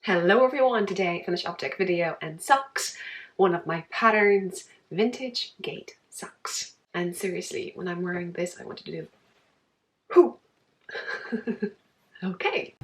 Hello everyone, today I finished object video and socks. One of my patterns, vintage gate socks. And seriously, when I'm wearing this, I want to do hoo. Okay.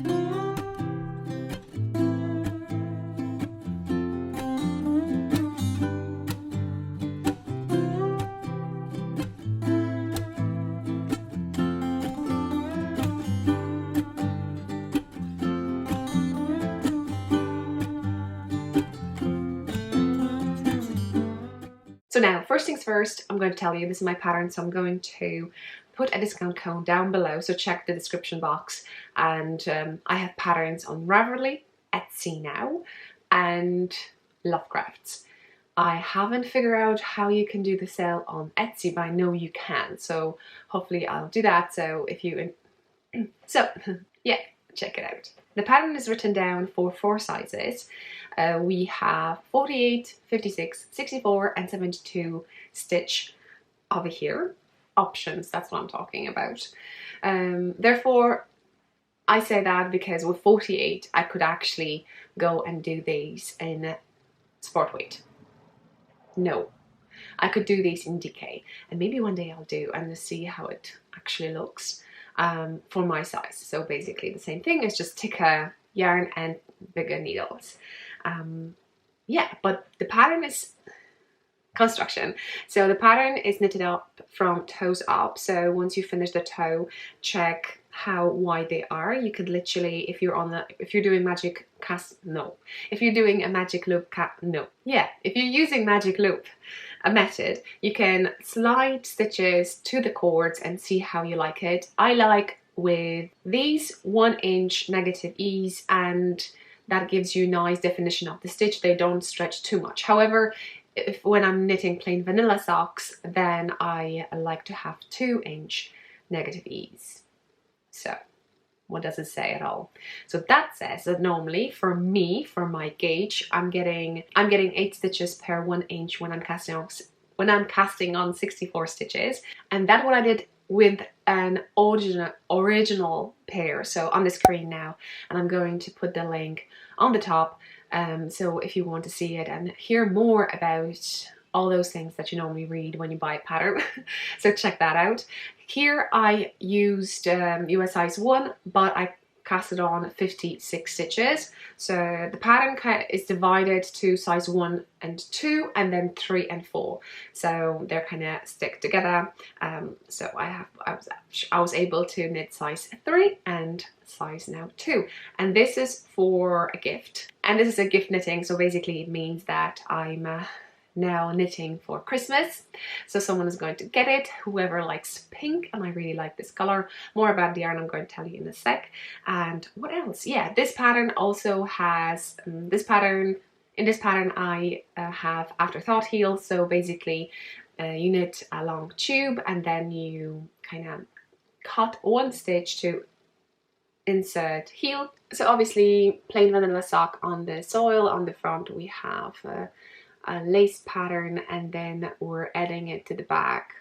So now, first things first, I'm going to tell you this is my pattern, so I'm going to put a discount code down below, so check the description box. And I have patterns on RAVELRY, Etsy now, and Lovecrafts. I haven't figured out how you can do the sale on Etsy, but I know you can, so hopefully I'll do that. So if you, yeah, check it out. The pattern is written down for 4 sizes. We have 48, 56, 64 and 72 stitch over here. Options, that's what I'm talking about. Therefore, I say that because with 48 I could actually go and do these in sport weight. No, I could do these in DK, and maybe one day I'll do and see how it actually looks for my size. So basically the same thing, it's just thicker yarn and bigger needles. Yeah, but the pattern is construction. So the pattern is knitted up from toes up. So once you finish the toe, check how wide they are. You could literally, if you're doing magic cast, no. If you're doing a magic loop no. Yeah, if you're using magic loop, a method, you can slide stitches to the cords and see how you like it. I like with these 1 inch negative ease, and that gives you nice definition of the stitch. They don't stretch too much. However, when I'm knitting plain vanilla socks, then I like to have 2 inch negative ease. So what does it say at all? So that says that normally for me, for my gauge, I'm getting 8 stitches per 1 inch when I'm casting on 64 stitches, and that's what I did with an original pair. So on the screen now, and I'm going to put the link on the top. So if you want to see it and hear more about all those things that you normally read when you buy a pattern, so check that out. Here I used US size 1, but I casted on 56 stitches. So the pattern is divided to size 1 and 2, and then 3 and 4. So they're kind of stick together. So I was able to knit size 3 and size now 2. And this is for a gift. And this is a gift knitting. So basically it means that I'm now knitting for Christmas, so someone is going to get it, whoever likes pink, and I really like this color. More about the yarn I'm going to tell you in a sec. And what else? Yeah, this pattern also has in this pattern I have afterthought heels. So basically you knit a long tube and then you kind of cut 1 stitch to insert heel. So obviously plain vanilla sock on the soil. On the front we have a lace pattern, and then we're adding it to the back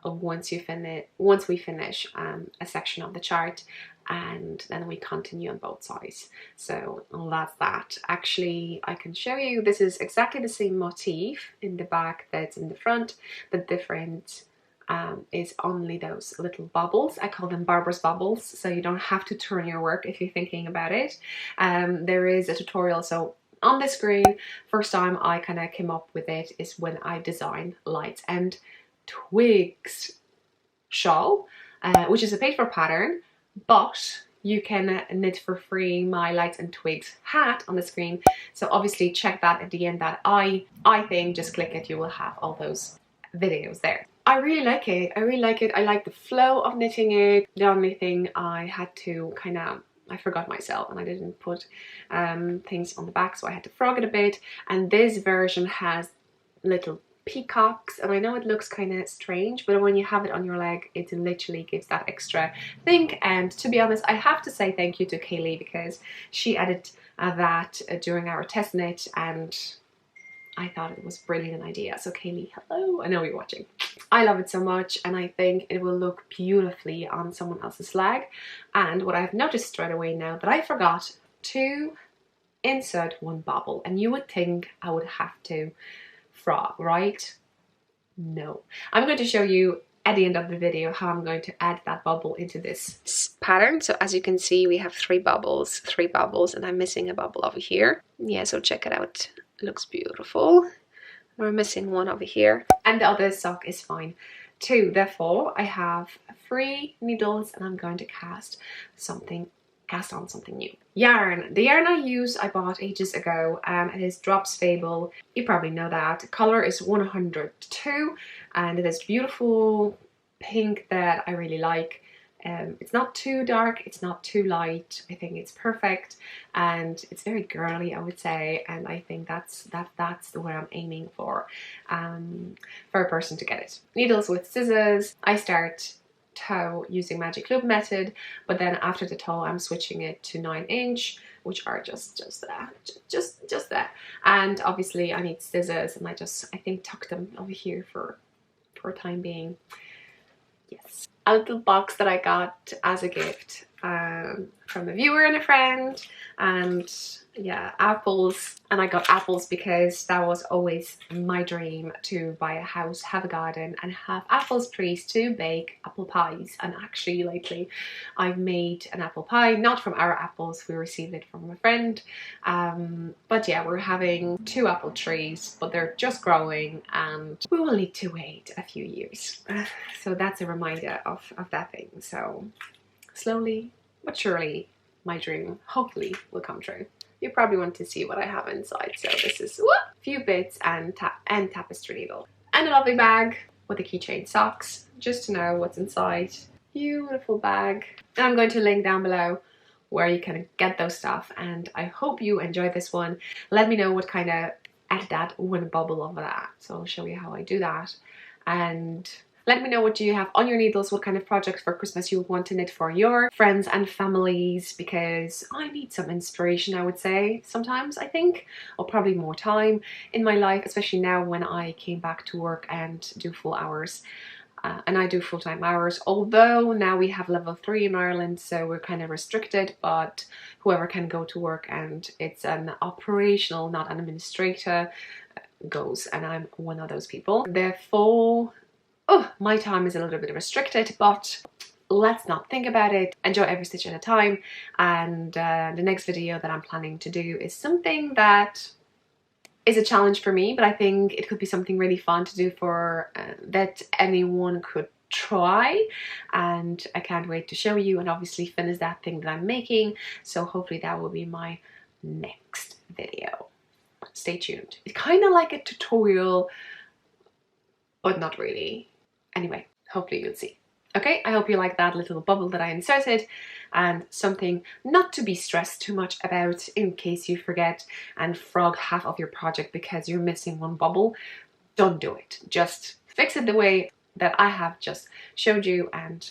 of once we finish a section of the chart, and then we continue on both sides. So that's that. Actually, I can show you, this is exactly the same motif in the back that's in the front. The difference is only those little bubbles. I call them Barbara's bubbles, so you don't have to turn your work if you're thinking about it. There is a tutorial, so on the screen, first time I kind of came up with it is when I designed Lights and Twigs Shawl, which is a paid for pattern, but you can knit for free my Lights and Twigs hat on the screen. So obviously check that at the end. That I think, just click it, you will have all those videos there. I really like it. I really like it. I like the flow of knitting it. The only thing I had to I forgot myself and I didn't put things on the back, so I had to frog it a bit. And this version has little peacocks, and I know it looks kind of strange, but when you have it on your leg, it literally gives that extra thing. And to be honest, I have to say thank you to Kaylee, because she added that during our test knit, and I thought it was a brilliant idea. So Kaylee, hello, I know you're watching. I love it so much, and I think it will look beautifully on someone else's leg. And what I've noticed straight away now that I forgot to insert one bobble. And you would think I would have to frog, right? No. I'm going to show you at the end of the video how I'm going to add that bubble into this pattern. So as you can see, we have three bubbles, and I'm missing a bubble over here. Yeah, so check it out. It looks beautiful. We're missing one over here, and the other sock is fine too. Therefore, I have 3 needles, and I'm going to cast on something new. Yarn. The yarn I use I bought ages ago. It is Drops Fable. You probably know that. Color is 102, and it is beautiful pink that I really like. It's not too dark, it's not too light. I think it's perfect, and it's very girly, I would say, and I think that's where I'm aiming for a person to get it. Needles with scissors. I start toe using Magic Loop method, but then after the toe I'm switching it to 9-inch, which are just that. And obviously I need scissors, and I think tuck them over here for a time being. Yes. A little box that I got as a gift from a viewer and a friend, and yeah, apples. And I got apples because that was always my dream, to buy a house, have a garden, and have apple trees to bake apple pies. And actually lately I've made an apple pie, not from our apples, we received it from a friend, but yeah, we're having 2 apple trees, but they're just growing, and we will need to wait a few years. So that's a reminder of that thing. So slowly but surely my dream hopefully will come true. You probably want to see what I have inside, so this is a few bits and tapestry needle. And a lovely bag with a keychain, socks, just to know what's inside. Beautiful bag. And I'm going to link down below where you can get those stuff, and I hope you enjoyed this one. Let me know what kind of added that one bubble over that, so I'll show you how I do that. And let me know what you have on your needles, what kind of projects for Christmas you would want to knit for your friends and families, because I need some inspiration, I would say, sometimes, I think, or probably more time in my life, especially now when I came back to work and do full hours. And I do full-time hours, although now we have level 3 in Ireland, so we're kind of restricted, but whoever can go to work and it's an operational, not an administrator, goes, and I'm one of those people. Therefore, my time is a little bit restricted, but let's not think about it. Enjoy every stitch at a time. And the next video that I'm planning to do is something that is a challenge for me, but I think it could be something really fun to do for that anyone could try, and I can't wait to show you and obviously finish that thing that I'm making. So hopefully that will be my next video. Stay tuned. It's kind of like a tutorial, but not really. Anyway, hopefully you'll see. Okay, I hope you like that little bubble that I inserted, and something not to be stressed too much about in case you forget and frog half of your project because you're missing one bubble. Don't do it. Just fix it the way that I have just showed you, and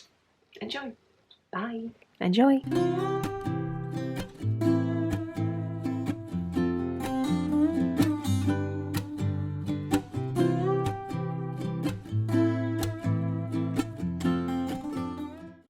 enjoy. Bye. Enjoy.